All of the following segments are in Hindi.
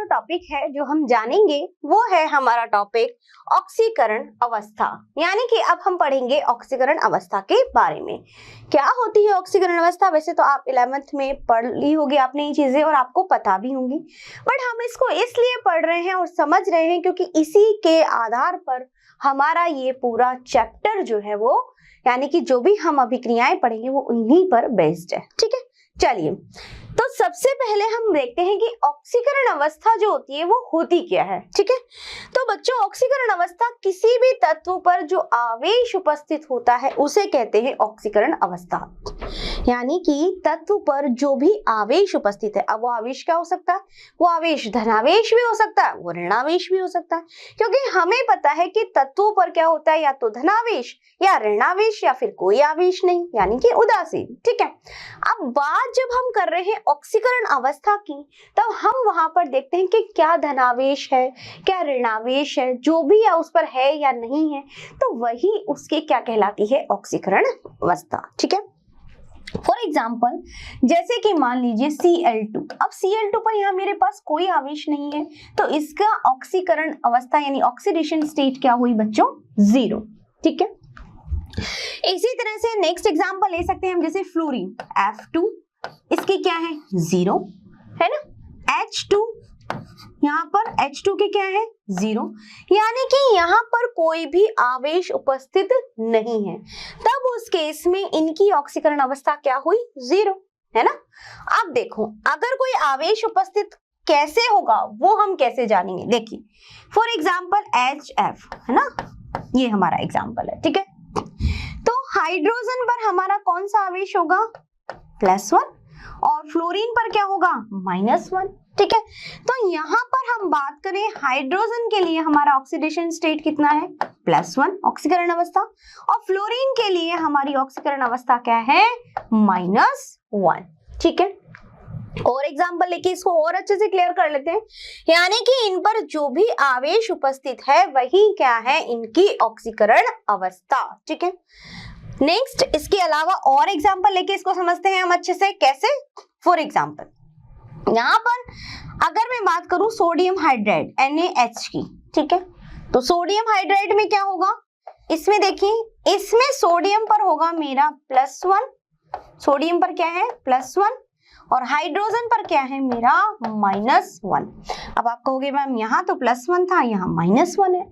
जो टॉपिक है जो हम जानेंगे वो है हमारा टॉपिक ऑक्सीकरण अवस्था। यानी कि अब हम पढ़ेंगे ऑक्सीकरण अवस्था के बारे में। क्या होती है ऑक्सीकरण अवस्था? वैसे तो आप 11th में पढ़ ली होगी आपने ये चीजें और आपको पता भी होंगी, बट हम इसको इसलिए पढ़ रहे हैं और समझ रहे हैं क्योंकि इसी के आधार पर हमारा ये पूरा चैप्टर जो है वो, यानी कि जो भी हम अभिक्रियाएं पढ़ेंगे वो उन्हीं पर बेस्ड है। ठीक है, चलिए तो सबसे पहले हम देखते हैं कि ऑक्सीकरण अवस्था जो होती है वो होती क्या है। ठीक है, तो बच्चों ऑक्सीकरण अवस्था किसी भी तत्व पर जो आवेश उपस्थित होता है उसे कहते हैं ऑक्सीकरण अवस्था। यानी कि तत्व पर जो भी आवेश उपस्थित है, अब वो आवेश क्या हो सकता है? वो आवेश धनावेश भी हो सकता है, वो ऋणावेश भी हो सकता है, क्योंकि हमें पता है कि तत्वों पर क्या होता है, या तो धनावेश या ऋणावेश या फिर कोई आवेश नहीं, यानी कि उदासीन। ठीक है, अब बात जब हम कर रहे हैं ऑक्सीकरण अवस्था की, तब हम वहां पर देखते हैं कि क्या धनावेश है, क्या ऋणावेश है, जो भी या उस पर है या नहीं है, तो वही उसके क्या कहलाती है, ऑक्सीकरण अवस्था। ठीक है, फॉर एग्जाम्पल जैसे कि मान लीजिए Cl2। अब Cl2 पर यहाँ मेरे पास कोई आवेश नहीं है, तो इसका ऑक्सीकरण अवस्था यानी ऑक्सीडेशन स्टेट क्या हुई बच्चों? 0। ठीक है, इसी तरह से नेक्स्ट एग्जांपल ले सकते हैं हम, जैसे फ्लोरीन F2, इसके क्या है? 0 है ना। H2, यहाँ पर H2 के क्या है? 0, यानी कि यहाँ पर कोई भी आवेश उपस्थित नहीं है, तब उस केस में इनकी ऑक्सीकरण अवस्था क्या हुई? 0, है ना। अब देखो अगर कोई आवेश उपस्थित कैसे होगा वो हम कैसे जानेंगे? देखिए फॉर एग्जाम्पल HF है ना, ये हमारा एग्जाम्पल है। ठीक है, तो हाइड्रोजन पर हमारा कौन सा आवेश होगा? +1, और फ्लोरीन पर क्या होगा? -1। ठीक है, तो यहाँ पर हम बात करें हाइड्रोजन के लिए हमारा ऑक्सीडेशन स्टेट कितना है? +1 ऑक्सीकरण अवस्था, और फ्लोरीन के लिए हमारी ऑक्सीकरण अवस्था क्या है? -1। ठीक है, और एग्जांपल लेके इसको और अच्छे से क्लियर कर लेते हैं। यानी कि इन पर जो भी आवेश उपस्थित है वही क्या है? इनकी ऑक्सीकरण अवस्था। ठीक है, नेक्स्ट इसके अलावा और एग्जांपल लेके इसको समझते हैं हम अच्छे से। कैसे? फॉर एग्जांपल यहाँ पर अगर मैं बात करूं सोडियम हाइड्राइड NaH की, ठीक है, तो सोडियम हाइड्राइड में क्या होगा? इसमें देखिए, इसमें सोडियम पर होगा मेरा +1, सोडियम पर क्या है? +1, और हाइड्रोजन पर क्या है मेरा? -1। अब आप कहोगे मैम यहाँ तो +1 था, यहाँ -1 है।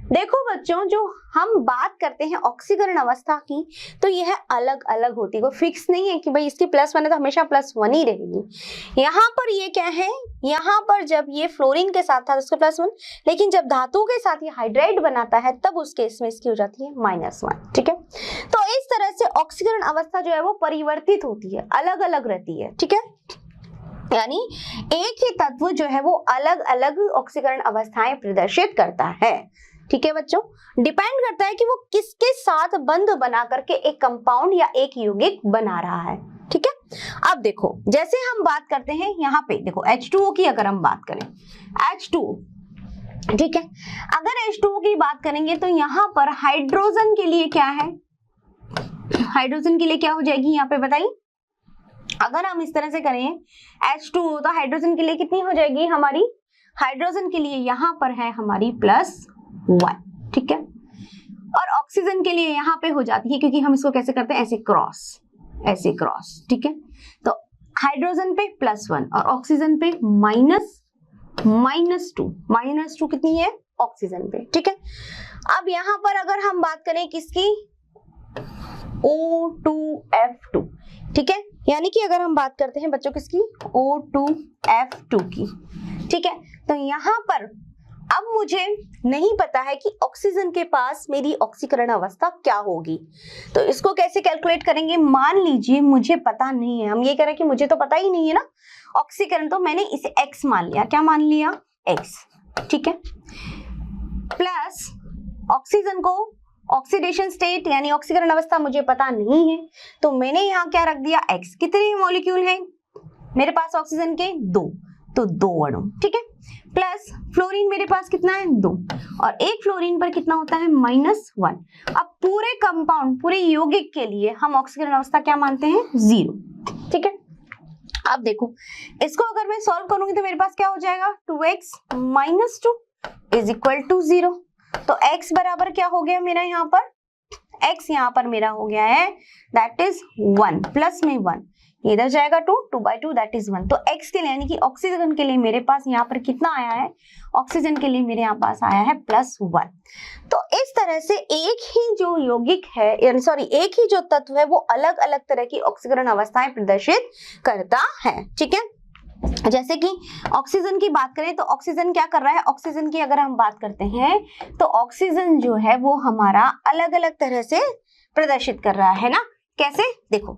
देखो बच्चों, जो हम बात करते हैं ऑक्सीकरण अवस्था की, तो यह अलग अलग होती है, कोई फिक्स नहीं है कि भाई इसकी +1 है तो हमेशा +1 ही रहेगी। यहाँ पर ये क्या है? यहाँ पर जब ये फ्लोरीन के साथ था तो उसका +1, लेकिन जब धातु के साथ ये हाइड्राइड बनाता है तब उस केस में इसकी हो जाती है -1। ठीक है, तो इस तरह से ऑक्सीकरण अवस्था जो है वो परिवर्तित होती है, अलग अलग रहती है। ठीक है, यानी एक ही तत्व जो है वो अलग अलग ऑक्सीकरण अवस्थाएं प्रदर्शित करता है। ठीक है बच्चों, डिपेंड करता है कि वो किसके साथ बंध बना करके एक कंपाउंड या एक यौगिक बना रहा है। ठीक है, अब देखो जैसे हम बात करते हैं यहाँ पे, देखो H2O की अगर हम बात करें, H2O, ठीक है, अगर H2O की बात करेंगे तो यहाँ पर हाइड्रोजन के लिए क्या है? हाइड्रोजन के लिए क्या हो जाएगी यहाँ पे बताइए? अगर हम इस तरह से करें H2O, तो हाइड्रोजन के लिए कितनी हो जाएगी हमारी? हाइड्रोजन के लिए यहाँ पर है हमारी +1। ठीक है, और ऑक्सीजन के लिए यहाँ पे हो जाती है, क्योंकि हम इसको कैसे करते हैं? ऐसे क्रॉस, ऐसे क्रॉस। ठीक है, तो हाइड्रोजन पे +1 और ऑक्सीजन पे -2। -2 कितनी है? ऑक्सीजन पे। ठीक है, अब यहाँ पर अगर हम बात करें किसकी? O2F2। ठीक है, यानी कि अगर हम बात करते हैं बच्चों किसकी? O2F2 की। ठीक है, तो यहाँ पर अब मुझे नहीं पता है कि ऑक्सीजन के पास मेरी ऑक्सीकरण अवस्था क्या होगी, तो इसको कैसे कैलकुलेट करेंगे? मान लीजिए मुझे पता नहीं है, हम ये कह रहे हैं कि मुझे तो पता ही नहीं है ना ऑक्सीकरण, तो मैंने इसे x मान लिया। क्या मान लिया? x। ठीक है, प्लस ऑक्सीजन को ऑक्सीडेशन स्टेट यानी ऑक्सीकरण अवस्था मुझे पता नहीं है, तो मैंने यहाँ क्या रख दिया? x। कितने मॉलिक्यूल हैं मेरे पास ऑक्सीजन के? 2, तो 2 अणु। ठीक है, प्लस फ्लोरीन मेरे पास कितना है? 2, और एक फ्लोरीन पर कितना होता है? -1। अब पूरे कंपाउंड, पूरे यौगिक के लिए हम ऑक्सीकरण अवस्था क्या मानते हैं? 0। ठीक है, अब देखो इसको अगर मैं सॉल्व करूंगी तो मेरे पास क्या हो जाएगा 2x minus 2 is equal to 0। तो x बराबर क्या हो गया मेरा यहाँ पर, x यहाँ पर मेरा हो गया है दैट इज 1 प्लस में 1, इधर जाएगा 2, 2 by 2 दैट इज 1। तो x के लिए यानी कि ऑक्सीजन के लिए मेरे पास यहाँ पर कितना आया है, ऑक्सीजन के लिए मेरे यहाँ पास आया है +1। तो इस तरह से एक ही जो यौगिक है यानी सॉरी एक ही जो तत्व है वो अलग अलग तरह की ऑक्सीकरण अवस्थाएं प्रदर्शित करता है। ठीक है, जैसे कि ऑक्सीजन की बात करें तो ऑक्सीजन क्या कर रहा है, ऑक्सीजन की अगर हम बात करते हैं तो ऑक्सीजन जो है वो हमारा अलग अलग तरह से प्रदर्शित कर रहा है ना। कैसे, देखो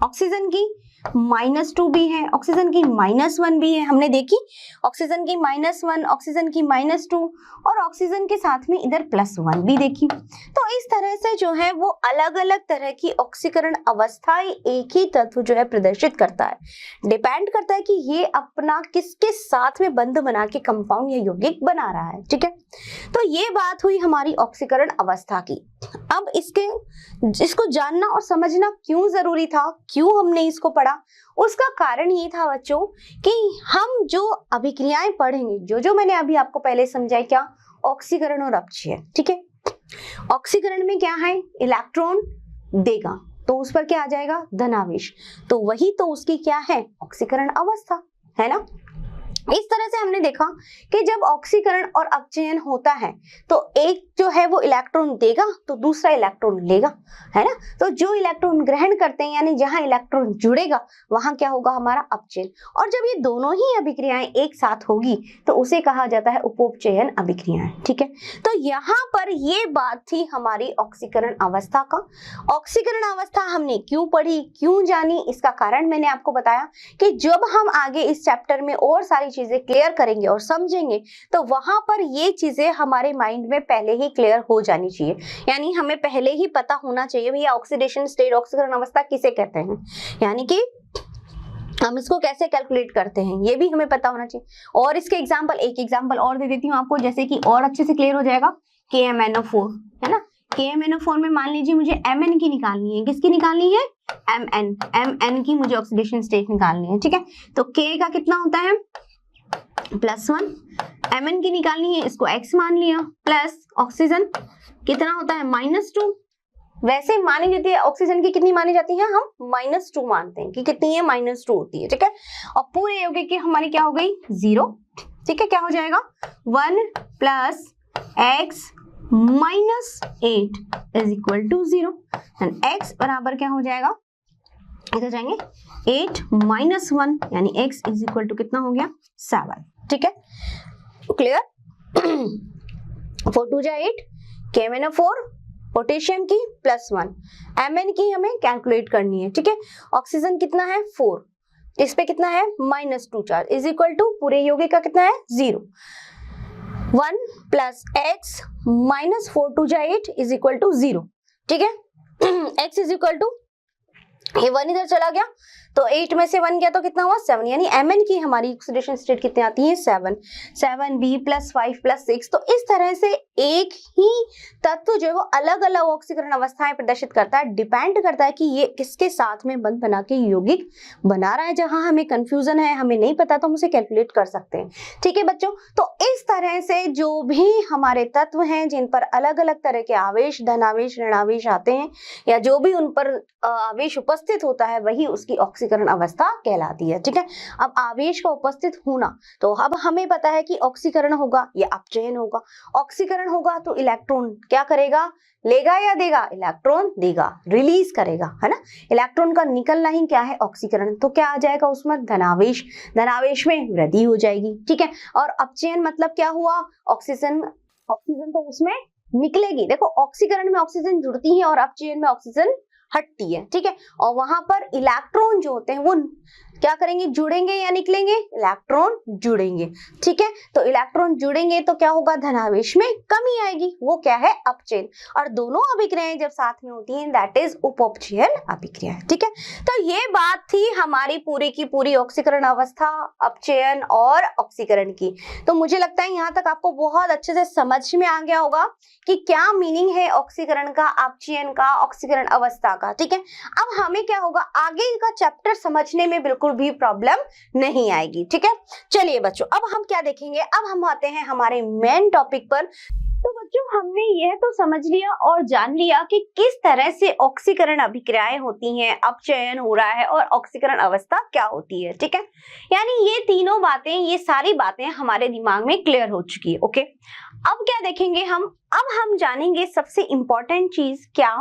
ऑक्सीजन की -2 भी है, ऑक्सीजन की -1 भी है, हमने देखी ऑक्सीजन की -1, ऑक्सीजन की -2 और ऑक्सीजन के साथ में इधर +1 भी देखी। तो इस तरह से जो है वो अलग अलग तरह की ऑक्सीकरण अवस्थाएं एक ही तत्व जो है प्रदर्शित करता है। डिपेंड करता है कि ये अपना किसके साथ में बंध बना के कंपाउंड या यौगिक बना रहा है। ठीक है, तो ये बात हुई हमारी ऑक्सीकरण अवस्था की। अब इसको जानना और समझना क्यों जरूरी था, क्यों हमने इसको पढ़ा, उसका कारण ये था बच्चों कि हम जो अभिक्रियाएं पढ़ेंगे, जो मैंने अभी आपको पहले समझाया, क्या ऑक्सीकरण और अपचयन। ठीक है, ऑक्सीकरण में क्या है, इलेक्ट्रॉन देगा तो उस पर क्या आ जाएगा, धनावेश, तो वही तो उसकी क्या है, ऑक्सीकरण अवस्था है ना। इस तरह से हमने देखा कि जब ऑक्सीकरण और अपचयन होता है तो एक जो है वो इलेक्ट्रॉन देगा तो दूसरा इलेक्ट्रॉन लेगा, है ना। तो जो इलेक्ट्रॉन ग्रहण करते हैं यानी जहां इलेक्ट्रॉन जुड़ेगा वहां क्या होगा, हमारा अपचयन। और जब ये दोनों ही अभिक्रियाएं एक साथ होगी तो उसे कहा जाता है उपोपचयन अभिक्रियाएं। ठीक है, तो यहाँ पर ये बात थी हमारी ऑक्सीकरण अवस्था का। ऑक्सीकरण अवस्था हमने क्यों पढ़ी, क्यों जानी, इसका कारण मैंने आपको बताया कि जब हम आगे इस चैप्टर में और सारी चीजें क्लियर करेंगे और समझेंगे तो वहां पर ये चीजें हमारे माइंड में पहले ही क्लियर हो जानी चाहिए। यानी हमें पहले ही पता होना चाहिए भैया ऑक्सीडेशन स्टेट, ऑक्सीकरण अवस्था किसे कहते हैं, यानी कि हम इसको कैसे कैलकुलेट करते हैं ये भी हमें पता होना चाहिए। और इसके एक एग्जांपल और दे देती हूँ आपको, जैसे कि और अच्छे से क्लियर हो जाएगा। KMnO4 है ना, KMnO4 में मान लीजिए मुझे Mn की निकालनी है, किसकी निकालनी है, Mn की मुझे ऑक्सीडेशन स्टेट निकालनी है। ठीक है, तो K का कितना होता है +1, Mn की निकालनी है, इसको x मान लिया, प्लस ऑक्सीजन कितना होता है -2। वैसे मानी जाती है ऑक्सीजन की कितनी मानी जाती है, हम -2 मानते हैं कि कितनी है, -2 होती है। ठीक है, और पूरे यौगिक की हमारी क्या हो गई 0। ठीक है, क्या हो जाएगा 1 + x -8 is equal to 0 and x बराबर क्या हो जाएगा, इधर जाएंगे 8 - 1 यानी x इज इक्वल टू कितना हो गया 7। ठीक है, क्लियर 4 × 2 = 8, KMnO4 पोटेशियम की +1, Mn की हमें कैलकुलेट करनी है। ठीक है, ऑक्सीजन कितना है 4, इस पे कितना है -2 चार्ज इज इक्वल टू पूरे यौगिक का कितना है 0। 1 + x -4 × 2 = 8 इज इक्वल टू 0। ठीक है, x इज इक्वल टू ये 1 इधर चला गया तो 8 में से 1 गया तो कितना हुआ 7, यानी Mn की हमारी ऑक्सीडेशन स्टेट कितनी आती है 7, 7b + 5 + 6। तो इस तरह से एक ही तत्व जो है वो अलग अलग ऑक्सीकरण अवस्थाएं प्रदर्शित करता है। डिपेंड करता है कि ये किसके साथ में बंध बना के यौगिक बना रहा है। जहां हमें कंफ्यूजन है, हमें नहीं पता तो हम उसे कैलकुलेट कर सकते हैं। ठीक है बच्चों, तो इस तरह से जो भी हमारे तत्व हैं जिन पर अलग अलग तरह के आवेश, धनावेश, ऋणावेश आते हैं या जो भी उन पर आवेश उपस्थित होता है वही उसकी ऑक्सीकरण अवस्था कहलाती है। ठीक है, अब आवेश का उपस्थित होना, तो अब हमें पता है कि ऑक्सीकरण होगा या अपचयन होगा। ऑक्सीकरण होगा तो इलेक्ट्रॉन क्या करेगा, लेगा या देगा, इलेक्ट्रॉन देगा, रिलीज करेगा, है ना। इलेक्ट्रॉन का निकलना ही क्या है ऑक्सीकरण, तो क्या आ जाएगा उसमें धनावेश, धनावेश में वृद्धि हो जाएगी। ठीक है, और अपचयन मतलब क्या हुआ, ऑक्सीजन तो उसमें निकलेगी। देखो ऑक्सीकरण में ऑक्सीजन जुड़ती है और अपचयन में ऑक्सीजन हटती है। ठीक है, और वहां पर इलेक्ट्रॉन जो होते हैं वो क्या करेंगे, जुड़ेंगे या निकलेंगे, इलेक्ट्रॉन जुड़ेंगे। ठीक है, तो इलेक्ट्रॉन जुड़ेंगे तो क्या होगा, धनावेश में कमी आएगी, वो क्या है अपचयन। और दोनों अभिक्रियाएं जब साथ में होती हैं दैट इज उपोपचयन अभिक्रिया। ठीक है, तो ये बात थी हमारी पूरी की पूरी ऑक्सीकरण अवस्था, अपचयन और ऑक्सीकरण की। तो मुझे लगता है यहाँ तक आपको बहुत अच्छे से समझ में आ गया होगा कि क्या मीनिंग है ऑक्सीकरण का, अपचयन का, ऑक्सीकरण अवस्था का। ठीक है, अब हमें क्या होगा, आगे का चैप्टर समझने में बिल्कुल बिल्कुल भी प्रॉब्लम नहीं आएगी। ठीक है, चलिए बच्चों, अब हम क्या देखेंगे, अब हम आते हैं हमारे मेन टॉपिक पर। तो बच्चों, हमने यह तो समझ लिया और जान लिया कि किस तरह से ऑक्सीकरण अभिक्रियाएं होती हैं, अपचयन हो रहा है और ऑक्सीकरण अवस्था क्या होती है। ठीक है, यानी ये तीनों बातें, ये सारी बातें हमारे दिमाग में क्लियर हो चुकी है। ओके, अब क्या देखेंगे हम, अब हम जानेंगे सबसे इंपॉर्टेंट चीज क्या,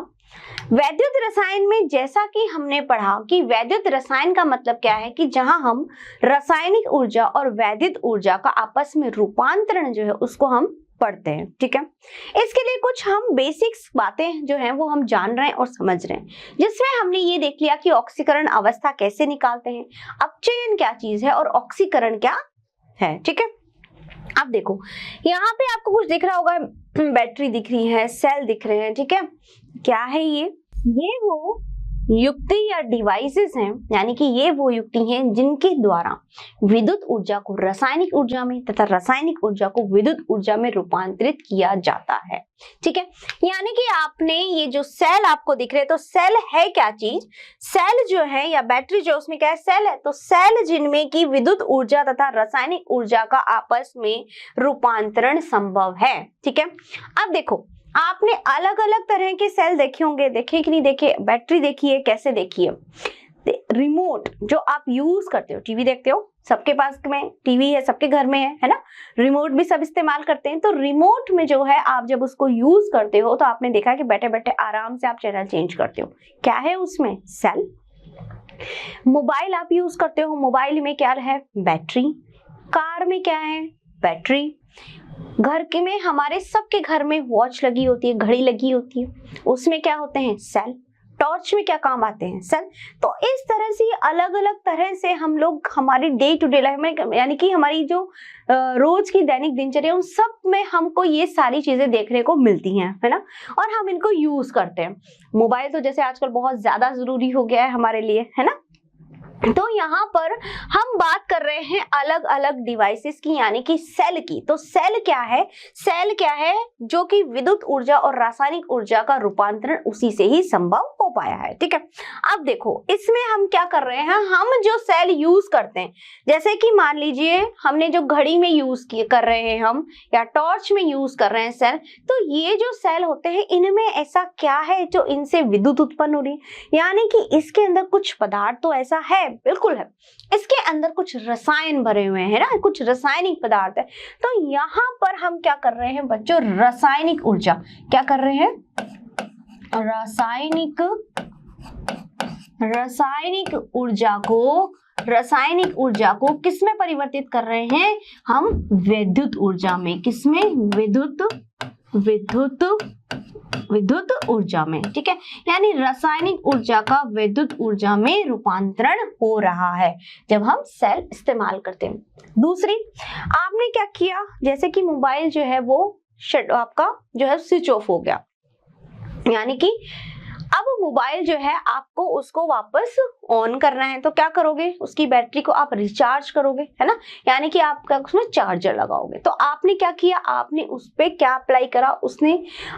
वैद्युत रसायन में जैसा कि हमने पढ़ा कि वैद्युत रसायन का मतलब क्या है कि जहां हम रासायनिक ऊर्जा और वैद्युत ऊर्जा का आपस में रूपांतरण जो है उसको हम पढ़ते हैं। ठीक है, इसके लिए कुछ हम बेसिक्स बातें जो हैं वो हम जान रहे हैं और समझ रहे हैं, जिसमें हमने ये देख लिया कि ऑक्सीकरण अवस्था कैसे निकालते हैं, अपचयन क्या चीज है और ऑक्सीकरण क्या है। ठीक है, अब देखो यहाँ पे आपको कुछ दिख रहा होगा, बैटरी दिख रही है, सेल दिख रहे हैं। ठीक है, क्या है ये वो युक्ति या डिवाइसेस हैं, यानी कि ये वो युक्ति हैं जिनके द्वारा विद्युत ऊर्जा को रासायनिक ऊर्जा में तथा रासायनिक ऊर्जा को विद्युत ऊर्जा में रूपांतरित किया जाता है। ठीक है, यानी कि आपने ये जो सेल आपको दिख रहे हैं, तो सेल है क्या चीज, सेल जो है या बैटरी जो उसमें क्या है, सेल है। तो सेल जिनमें की विद्युत ऊर्जा तथा रासायनिक ऊर्जा का आपस में रूपांतरण संभव है। ठीक है, अब देखो आपने अलग अलग तरह के सेल देखे होंगे, देखे कि नहीं देखे, बैटरी देखी है, कैसे देखी है, रिमोट जो आप यूज करते हो, टीवी देखते हो, सबके पास में टीवी है, सबके घर में है ना, रिमोट भी सब इस्तेमाल करते हैं। तो रिमोट में जो है आप जब उसको यूज करते हो तो आपने देखा कि बैठे बैठे आराम से आप चैनल चेंज करते हो, क्या है उसमें, सेल। मोबाइल आप यूज करते हो, मोबाइल में क्या है, बैटरी। कार में क्या है, बैटरी। घर के में हमारे सबके घर में वॉच लगी होती है, घड़ी लगी होती है, उसमें क्या होते हैं, सेल। टॉर्च में क्या काम आते हैं, सेल। तो इस तरह से अलग अलग तरह से हम लोग हमारी डे टू डे लाइफ में, यानी कि हमारी जो रोज की दैनिक दिनचर्या, उन सब में हमको ये सारी चीजें देखने को मिलती हैं, है ना, और हम इनको यूज करते हैं। मोबाइल तो जैसे आजकल बहुत ज्यादा जरूरी हो गया है हमारे लिए, है ना। तो यहाँ पर हम बात कर रहे हैं अलग अलग डिवाइसेस की, यानी कि सेल की। तो सेल क्या है, सेल क्या है, जो कि विद्युत ऊर्जा और रासायनिक ऊर्जा का रूपांतरण उसी से ही संभव हो पाया है। ठीक है, अब देखो इसमें हम क्या कर रहे हैं, हम जो सेल यूज करते हैं, जैसे कि मान लीजिए हमने जो घड़ी में यूज कर रहे हैं हम, या टॉर्च में यूज कर रहे हैं सेल, तो ये जो सेल होते हैं इनमें ऐसा क्या है जो इनसे विद्युत उत्पन्न हो रही है, यानी कि इसके अंदर कुछ पदार्थ तो ऐसा है, बिल्कुल है, इसके अंदर कुछ रसायन भरे हुए हैं ना, कुछ रासायनिक पदार्थ है। तो यहाँ पर हम क्या कर रहे हैं बच्चों, रासायनिक ऊर्जा, क्या कर रहे हैं, रासायनिक ऊर्जा को किसमें परिवर्तित कर रहे हैं हम, विद्युत ऊर्जा में। किसमें, विद्युत ऊर्जा में। ठीक है, यानी रासायनिक ऊर्जा का विद्युत ऊर्जा में रूपांतरण हो रहा है जब हम सेल इस्तेमाल करते हैं। दूसरी, आपने क्या किया, जैसे कि मोबाइल जो है वो आपका जो है स्विच ऑफ हो गया, यानी कि अब मोबाइल जो है आपको उसको वापस ऑन करना है, तो क्या करोगे, उसकी बैटरी को आप रिचार्ज करोगे, है ना, यानी कि आप उसमें चार्जर लगाओगे। तो आपने क्या किया, आपने उस पे क्या अप्लाई करा,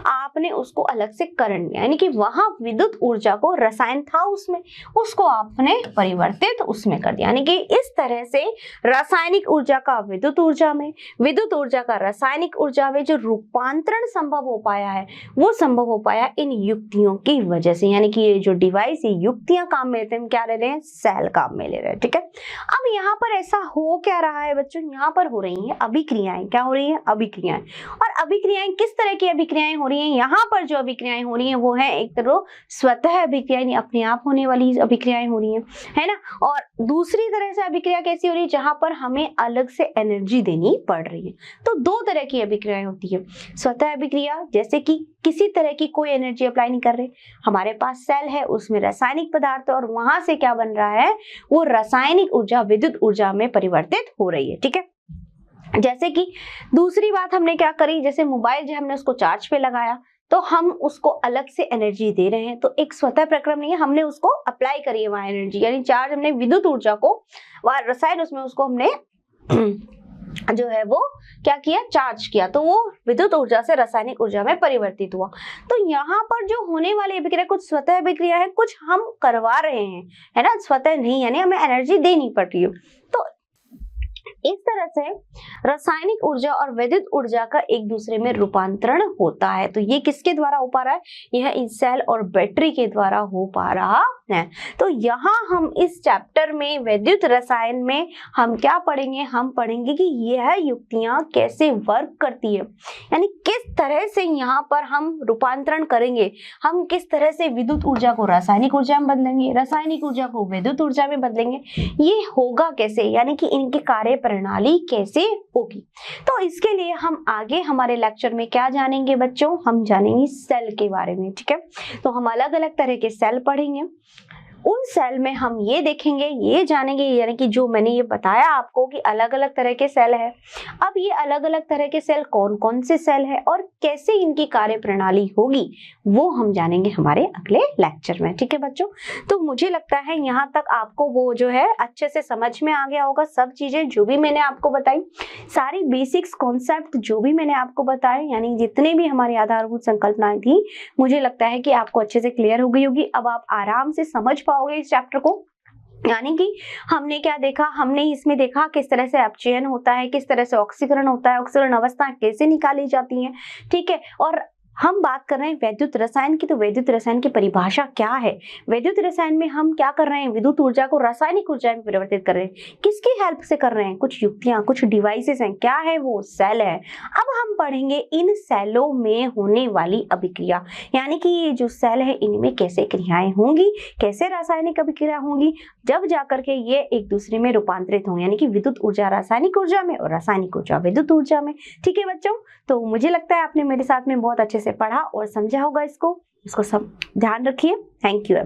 आपने उसको अलग से करंट दिया, यानी कि वहां विद्युत ऊर्जा को, रसायन था उसमें, उसको आपने परिवर्तित उसमें कर दिया। यानी कि इस तरह से रासायनिक ऊर्जा का विद्युत ऊर्जा में, विद्युत ऊर्जा का रासायनिक ऊर्जा में जो रूपांतरण संभव हो पाया है, वो संभव हो पाया इन युक्तियों की वजह से। यानी कि ये जो डिवाइस, ये युक्तियां काम में लेते हैं, क्या ले रहे हैं, सेल काम में ले रहे हैं। ठीक है, अब यहाँ पर ऐसा हो क्या रहा है बच्चों, यहाँ पर हो रही हैं अभिक्रियाएं। क्या हो रही हैं, अभिक्रियाएं। और अभिक्रियाएं किस तरह की अभिक्रियाएं हो रही हैं, यहाँ पर जो अभिक्रियाएं हो रही हैं वो है एक तरह स्वतः अभिक्रियाएं, अपने आप होने वाली अभिक्रियाएं हो रही है ना। और दूसरी तरह से अभिक्रिया कैसी हो रही है, जहां पर हमें अलग से एनर्जी देनी पड़ रही है। तो दो तरह की अभिक्रियाएं होती है, स्वतः अभिक्रिया, जैसे कि किसी तरह की कोई एनर्जी अप्लाई नहीं कर रहे, हमारे पास सेल है, उसमें रासायनिक पदार्थ है और वहां से क्या बन रहा है, वो रासायनिक ऊर्जा विद्युत ऊर्जा में परिवर्तित हो रही है। ठीक है, जैसे कि दूसरी बात हमने क्या करी, जैसे मोबाइल जो हमने उसको चार्ज पे लगाया, तो हम उसको अलग से एनर्जी दे रहे हैं, तो एक स्वतः प्रक्रम नहीं है, हमने उसको अप्लाई करी है वहां एनर्जी, यानी चार्ज हमने विद्युत ऊर्जा को, वहां रसायन उसमें उसको हमने जो है वो क्या किया, चार्ज किया, तो वो विद्युत ऊर्जा से रासायनिक ऊर्जा में परिवर्तित हुआ। तो यहाँ पर जो होने वाली अभिक्रिया कुछ स्वतः अभिक्रिया है, कुछ हम करवा रहे हैं, है ना, स्वतः नहीं, यानी हमें एनर्जी देनी पड़ रही है। तो इस तरह से रासायनिक ऊर्जा और वैद्युत ऊर्जा का एक दूसरे में रूपांतरण होता है। तो ये किसके द्वारा हो पा रहा है, यह इस सेल और बैटरी के द्वारा हो पा रहा है। तो यहाँ हम इस चैप्टर में वैद्युत रसायन में हम क्या पढ़ेंगे, हम पढ़ेंगे कि यह युक्तियां कैसे वर्क करती है, यानी किस तरह से यहाँ पर हम रूपांतरण करेंगे, हम किस तरह से विद्युत ऊर्जा को रासायनिक ऊर्जा में बदलेंगे, रासायनिक ऊर्जा को वैद्युत ऊर्जा में बदलेंगे, ये होगा कैसे, यानी कि इनकी कार्य प्रणाली कैसे होगी। तो इसके लिए हम आगे हमारे लेक्चर में क्या जानेंगे बच्चों, हम जानेंगे सेल के बारे में, ठीक है। तो हम अलग अलग तरह के सेल पढ़ेंगे, उन सेल में हम ये देखेंगे, ये जानेंगे, यानी कि जो मैंने ये बताया आपको कि अलग अलग तरह के सेल है, अब ये अलग अलग तरह के सेल कौन कौन से सेल है और कैसे इनकी कार्य प्रणाली होगी, वो हम जानेंगे हमारे अगले लेक्चर में, ठीक है बच्चों। तो मुझे लगता है यहाँ तक आपको वो जो है अच्छे से समझ में आ गया होगा, सब चीजें जो भी मैंने आपको बताई, सारी बेसिक्स कॉन्सेप्ट जो भी मैंने आपको बताए, यानी जितने भी हमारी आधारभूत संकल्पनाएं थी, मुझे लगता है कि आपको अच्छे से क्लियर हो गई होगी। अब आप आराम से समझ पाओगे इस चैप्टर को, यानी कि हमने क्या देखा, हमने इसमें देखा किस तरह से अपचयन होता है, किस तरह से ऑक्सीकरण होता है, ऑक्सीकरण अवस्था कैसे निकाली जाती है, ठीक है। और हम बात कर रहे हैं वैद्युत रसायन की, तो वैद्युत रसायन की परिभाषा क्या है, वैद्युत रसायन में हम क्या कर रहे हैं, विद्युत ऊर्जा को रासायनिक ऊर्जा में परिवर्तित कर रहे हैं, किसकी हेल्प से कर रहे हैं, कुछ युक्तियां, कुछ डिवाइसेस हैं, क्या है वो, सेल है। अब हम पढ़ेंगे इन सेलों में होने वाली अभिक्रिया, यानी कि ये जो सेल है इनमें कैसे क्रियाएं होंगी, कैसे रासायनिक अभिक्रिया होंगी, जब जाकर के ये एक दूसरे में रूपांतरित होंगे, यानी कि विद्युत ऊर्जा रासायनिक ऊर्जा में और रासायनिक ऊर्जा विद्युत ऊर्जा में, ठीक है बच्चों। तो मुझे लगता है आपने मेरे साथ में बहुत अच्छे से पढ़ा और समझा होगा इसको सब ध्यान रखिए। Thank you.